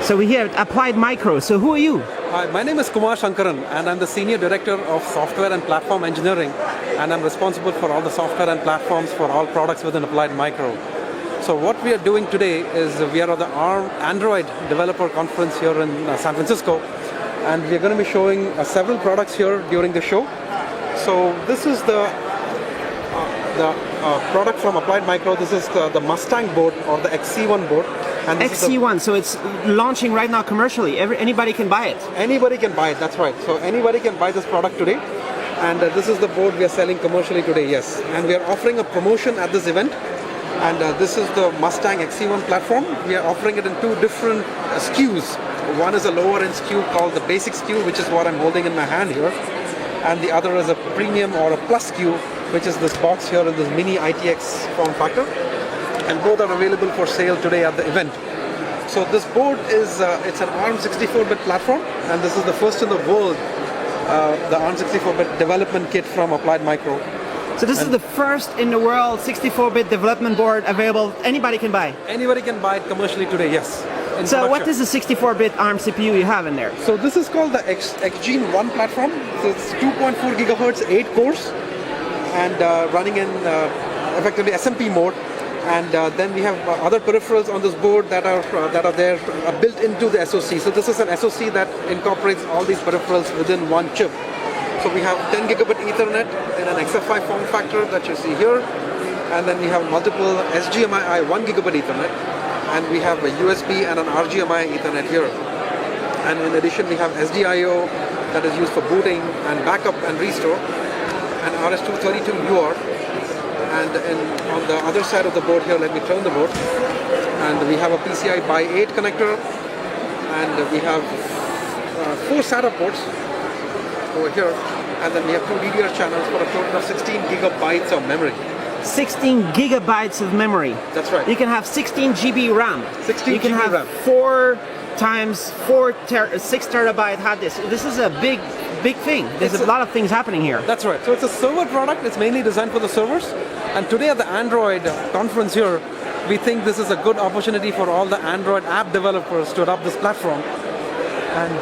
So we're here at AppliedMicro. So who are you? Hi, my name is Kumar Shankaran and I'm the Senior Director of Software and Platform Engineering, and I'm responsible for all the software and platforms for all products within AppliedMicro. So what we are doing today is we are at the Android Developer Conference here in San Francisco, and we're going to be showing several products here during the show. So this is the product from AppliedMicro. This is the Mustang board, or the XC1 board. And XC1, so it's launching right now commercially. Anybody can buy it. Anybody can buy it, that's right. So anybody can buy this product today. And this is the board we are selling commercially today, yes. And we are offering a promotion at this event. And this is the Mustang XC1 platform. We are offering it in two different SKUs. One is a lower end SKU called the basic SKU, which is what I'm holding in my hand here. And the other is a premium or a plus SKU, which is this box here in this mini ITX form factor. And both are available for sale today at the event. So this board is, it's an ARM 64-bit platform, and this is the first in the world, the ARM 64-bit development kit from AppliedMicro. So this is the first in the world 64-bit development board available. Anybody can buy. Anybody can buy it commercially today, yes. So what is the 64-bit ARM CPU you have in there? So this is called the XGene 1 platform. So it's 2.4 gigahertz, 8 cores, and running in effectively SMP mode. And then we have other peripherals on this board that are there built into the SoC. So this is an SoC that incorporates all these peripherals within one chip. So we have 10 gigabit Ethernet in an XFI form factor that you see here, and then we have multiple SGMI 1 gigabit Ethernet, and we have a USB and an RGMI Ethernet here. And in addition, we have SDIO that is used for booting and backup and restore, and RS-232 UART. And on the other side of the board here, let me turn the board, and we have a PCI by 8 connector, and we have 4 SATA ports over here, and then we have 2 DDR channels for a total of 16 gigabytes of memory. 16 gigabytes of memory. That's right. You can have 16 GB RAM. 16 you can GB have RAM. 4 times 6 terabyte hard disk. This is a big thing. There's a lot of things happening here. That's right. So it's a server product. It's mainly designed for the servers. And today at the Android conference here, we think this is a good opportunity for all the Android app developers to adopt this platform. And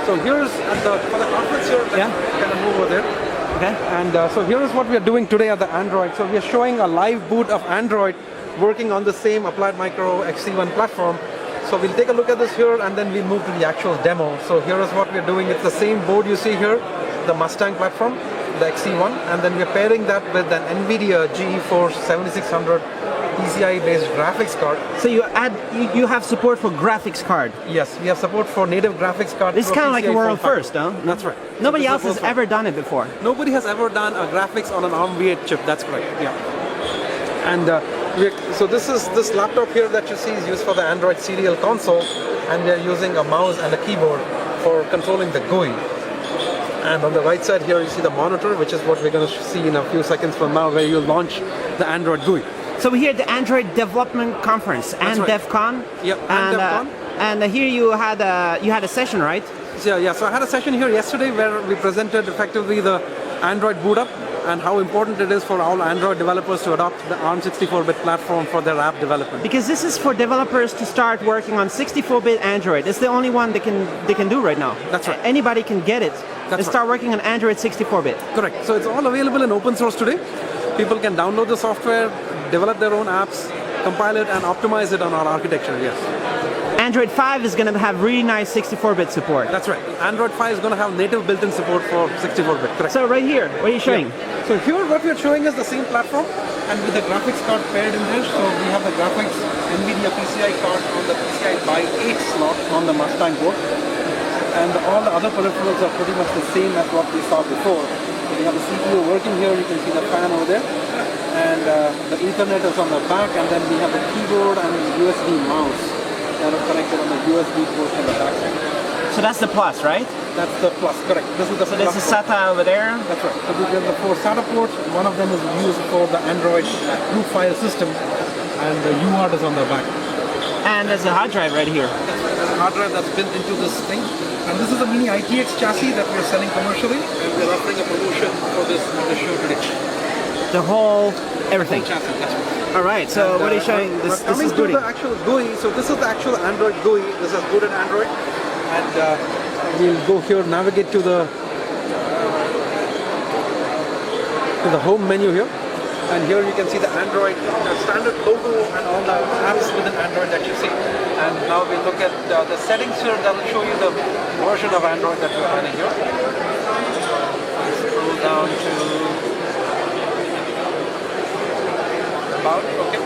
so here's for the conference here. Let's kind of move over there. Okay. And so here is what we are doing today at the Android. So we are showing a live boot of Android working on the same AppliedMicro XC1 platform. So we'll take a look at this here, and then we'll move to the actual demo. So here is what we're doing. It's the same board you see here, the Mustang platform, the XC1, and then we're pairing that with an NVIDIA GeForce 7600 PCI-based graphics card. So you have support for graphics card. Yes, we have support for native graphics card. It's kind of like a world first, huh? That's right. Nobody else has ever done it before. Nobody has ever done a graphics on an ARM V8 chip. That's correct. Yeah. And so this laptop here that you see is used for the Android serial console, and we are using a mouse and a keyboard for controlling the GUI. And on the right side here you see the monitor, which is what we're going to see in a few seconds from now, where you'll launch the Android GUI. So we're here at the Android Development Conference and right. DevCon. Yep, and DevCon. And here you had a session, right? Yeah. So I had a session here yesterday where we presented effectively the Android boot up and how important it is for all Android developers to adopt the ARM 64-bit platform for their app development. Because this is for developers to start working on 64-bit Android. It's the only one they can do right now. That's right. Anybody can get it and start working on Android 64-bit. Correct. So it's all available in open source today. People can download the software, develop their own apps, compile it, and optimize it on our architecture, yes. Android 5 is going to have really nice 64-bit support. That's right. Android 5 is going to have native built-in support for 64-bit. Correct. So right here, what are you showing? Yeah. So here what we are showing is the same platform, and with the graphics card paired in there. So we have the graphics NVIDIA PCI card on the PCI by 8 slot on the Mustang board. And all the other peripherals are pretty much the same as what we saw before. So we have the CPU working here, you can see the fan over there. And the Ethernet is on the back, and then we have the keyboard and the USB mouse that are connected on the USB port on the back side. So that's the plus, right? That's the plus, correct. This is the so there's a SATA over there? That's right. So there's the 4 SATA ports. One of them is used for the Android group file system, and the UART is on the back. And there's a hard drive right here. That's right. There's a hard drive that's built into this thing. And this is a mini ITX chassis that we're selling commercially, and we're offering a promotion for this show today. The whole everything. The whole chassis, that's right. All right. So And, what are you showing? we're This coming is to booting. the actual GUI. So this is the actual Android GUI. This is booted Android, and we'll go here, navigate to the home menu here, and here you can see the Android, the standard logo and all the apps within Android that you see. And now we look at the settings here that will show you the version of Android that we're running here. Scroll down to about, okay.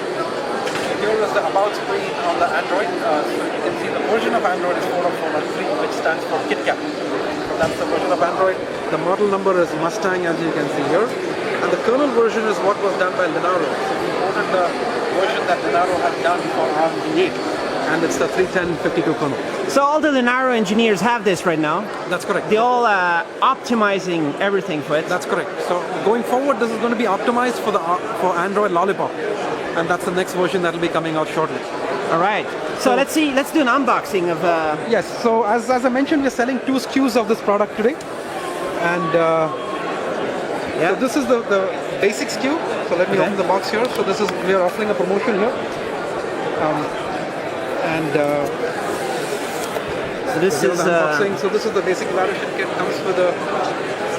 Here is the about screen on the Android. So you can see the version of Android is 4.4.3, which stands for KitKat. So that's the version of Android. The model number is Mustang, as you can see here. And the kernel version is what was done by Linaro. So we ordered the version that Linaro had done for ARM8. And it's the 31052 kernel. So all the Linaro engineers have this right now. That's correct. They're all optimizing everything for it. That's correct. So going forward, this is going to be optimized for Android Lollipop. And that's the next version that will be coming out shortly. All right. So let's do an unboxing of. Yes. So as I mentioned, we're selling 2 SKUs of this product today, and so this is the basic SKU. So let me open the box here. So we are offering a promotion here, so this is unboxing. So this is the basic evaluation kit. Comes with a.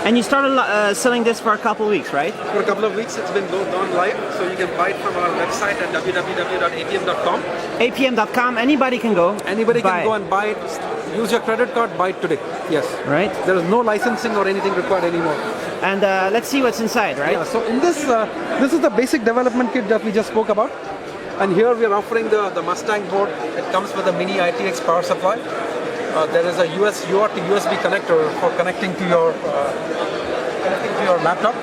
And you started selling this for a couple of weeks, right? For a couple of weeks, it's been gone live. So you can buy it from our website at www.apm.com. Apm.com. Anybody can go. Anybody can go and buy it. Use your credit card, buy it today. Yes. Right. There is no licensing or anything required anymore. And let's see what's inside, right? Yeah. So in this is the basic development kit that we just spoke about. And here we are offering the Mustang board. It comes with a mini ITX power supply. There is a UART to USB connector for connecting to your laptop,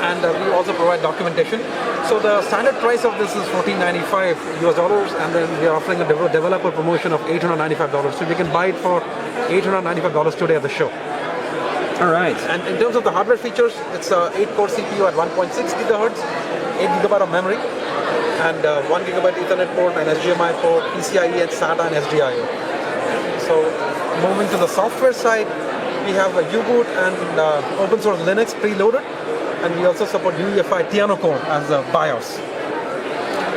and we also provide documentation. So the standard price of this is $14.95 US, and then we are offering a developer promotion of $895. So you can buy it for $895 today at the show. All right. And in terms of the hardware features, it's a 8-core CPU at 1.6 gigahertz, 8 gigabyte of memory, and 1 gigabyte Ethernet port, and HDMI port, PCIe and SATA and SDIO. So moving to the software side, we have a U-boot and open source Linux preloaded, and we also support UEFI Tiano Core as a BIOS.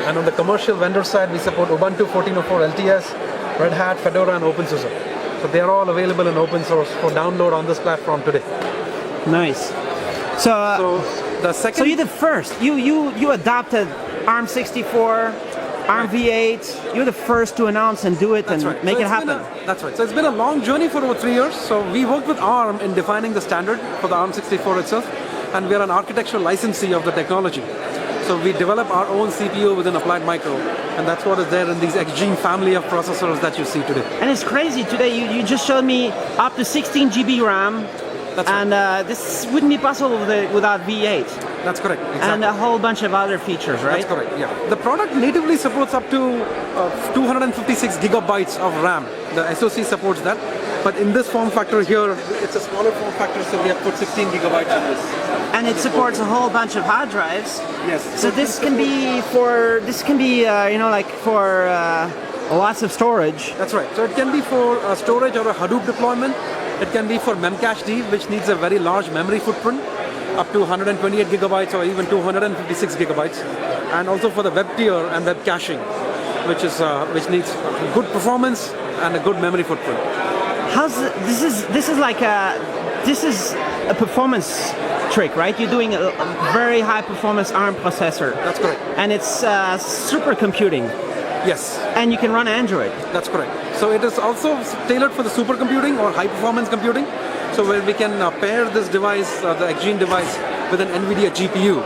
And on the commercial vendor side, we support Ubuntu 14.04 LTS, Red Hat, Fedora, and OpenSUSE. So they are all available in open source for download on this platform today. Nice. So the second. So you're the first. You adopted ARM64. ARM V8, you're the first to announce and do it and make it happen. That's right. So it's been a long journey for over 3 years. So we worked with ARM in defining the standard for the ARM64 itself, and we are an architectural licensee of the technology. So we develop our own CPU within AppliedMicro, and that's what is there in these XGene family of processors that you see today. And it's crazy today. You just showed me up to 16 GB RAM. That's right. And this wouldn't be possible without V8. That's correct. Exactly. And a whole bunch of other features, right? That's correct, yeah. The product natively supports up to 256 gigabytes of RAM. The SoC supports that. But in this form factor here, it's a smaller form factor, so we have put 16 gigabytes in this. And it supports a whole bunch of hard drives. Yes. So this can be for lots of storage. That's right. So it can be for storage or a Hadoop deployment. It can be for Memcached, which needs a very large memory footprint, up to 128 gigabytes or even 256 gigabytes, and also for the web tier and web caching, which needs good performance and a good memory footprint. This is a performance trick, right? You're doing a very high performance ARM processor. That's correct. And it's supercomputing. Yes. And you can run Android. That's correct. So it is also tailored for the supercomputing or high performance computing. So where we can pair this device, the XGene device, with an NVIDIA GPU.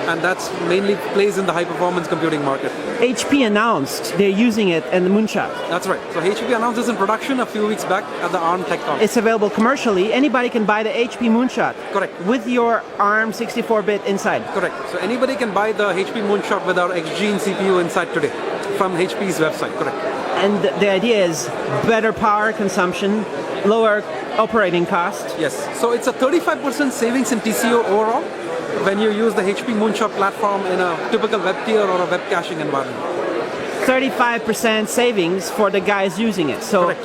And that's mainly plays in the high performance computing market. HP announced they're using it in the Moonshot. That's right. So HP announced this in production a few weeks back at the ARM Tech Conf. It's available commercially. Anybody can buy the HP Moonshot. Correct. With your ARM 64-bit inside. Correct. So anybody can buy the HP Moonshot with our XGene CPU inside today from HP's website. Correct. And the idea is better power consumption, lower operating cost. Yes. So it's a 35% savings in TCO overall when you use the HP Moonshot platform in a typical web tier or a web caching environment. 35% savings for the guys using it. So correct.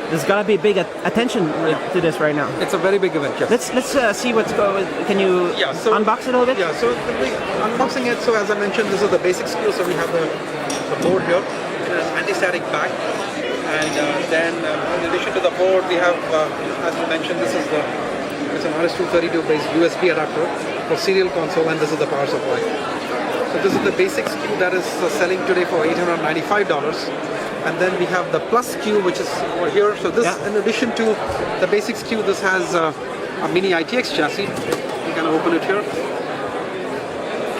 There's got to be big attention to this right now. It's a very big event. Yes. Let's see what's going. Can you unbox it a little bit? Yeah. So unboxing it. So as I mentioned, this is the basic SKU. So we have the board here, an anti-static back, and then in addition to the board, we have, as you mentioned, it's an RS-232 based USB adapter for serial console, and this is the power supply. So this is the basic SKU that is selling today for $895. And then we have the Plus SKU, which is over here. So this, in addition to the basic SKU, this has a mini ITX chassis. You can open it here.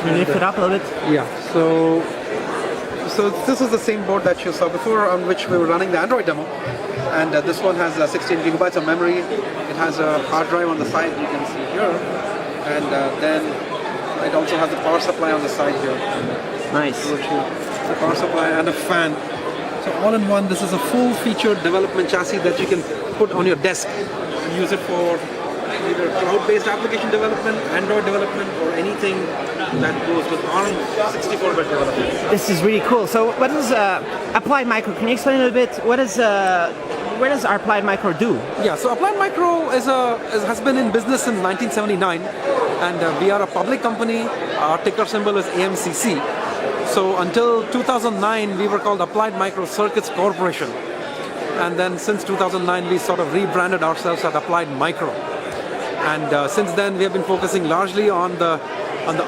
Can you lift it up a little bit? Yeah. So this is the same board that you saw before, on which we were running the Android demo. And this one has 16 gigabytes of memory. It has a hard drive on the side, you can see here. And then it also has the power supply on the side here. Nice. The power supply and a fan. So all in one, this is a full-featured development chassis that you can put on your desk and use it for either cloud-based application development, Android development, or anything that goes with ARM 64-bit development. This is really cool. So what is AppliedMicro? Can you explain a little bit? What does AppliedMicro do? Yeah, so AppliedMicro has been in business since 1979, and we are a public company. Our ticker symbol is AMCC. So until 2009, we were called AppliedMicro Circuits Corporation. And then since 2009, we sort of rebranded ourselves at AppliedMicro. And since then, we have been focusing largely on the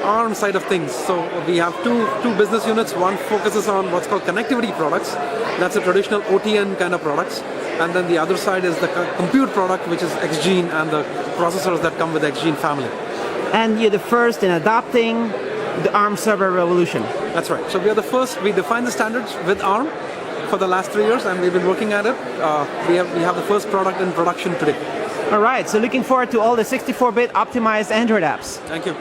ARM side of things. So we have two business units. One focuses on what's called connectivity products. That's a traditional OTN kind of products. And then the other side is the compute product, which is XGene and the processors that come with the XGene family. And you're the first in adopting the ARM server revolution. That's right. So we are the first. We defined the standards with ARM for the last 3 years, and we've been working at it. We have the first product in production today. All right. So looking forward to all the 64-bit optimized Android apps. Thank you.